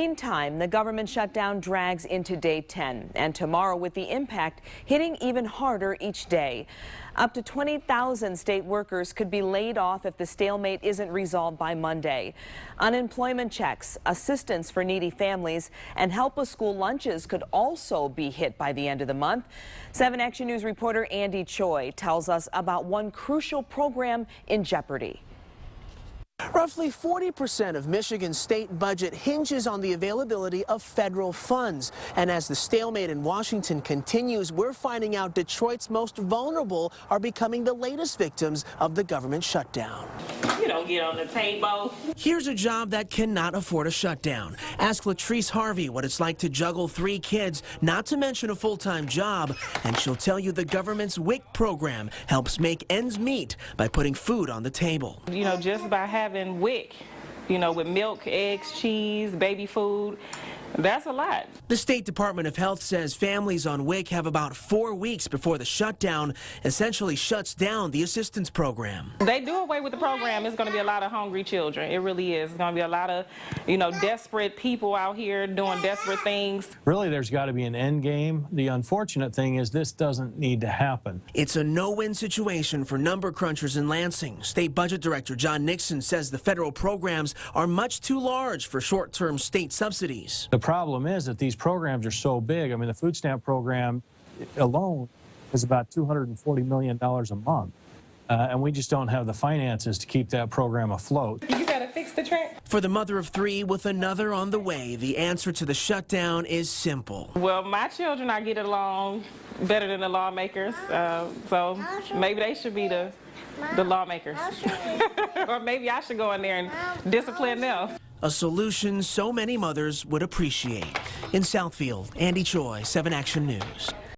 Meantime, the government shutdown drags into day 10, and tomorrow with the impact hitting even harder each day. Up to 20,000 state workers could be laid off if the stalemate isn't resolved by Monday. Unemployment checks, assistance for needy families, and help with school lunches could also be hit by the end of the month. 7 Action News reporter Andy Choi tells us about one crucial program in jeopardy. Roughly 40% of Michigan's state budget hinges on the availability of federal funds. And as the stalemate in Washington continues, we're finding out Detroit's most vulnerable are becoming the latest victims of the government shutdown. You don't get on the table. Here's a job that cannot afford a shutdown. Ask Latrice Harvey what it's like to juggle 3 kids, not to mention a full-time job, and she'll tell you the government's WIC program helps make ends meet by putting food on the table. You know, just by having WIC, you know, with milk, eggs, cheese, baby food, that's a lot. The State Department of Health says families on WIC have about 4 weeks before the shutdown essentially shuts down the assistance program. They do away with the program. It's going to be a lot of hungry children. It really is. It's going to be a lot of, you know, desperate people out here doing desperate things. Really, there's got to be an end game. The unfortunate thing is this doesn't need to happen. It's a no-win situation for number crunchers in Lansing. State Budget Director John Nixon says the federal programs are much too large for short-term state subsidies. The problem is that these programs are so big. I mean, the food stamp program alone is about $240 million a month. And we just don't have the finances to keep that program afloat. You got to fix the track. For the mother of 3 with another on the way, the answer to the shutdown is simple. Well, my children, I get along better than the lawmakers, so maybe they should be the lawmakers. Or maybe I should go in there and discipline them. A solution so many mothers would appreciate. In Southfield, Andy Choi, 7 Action News.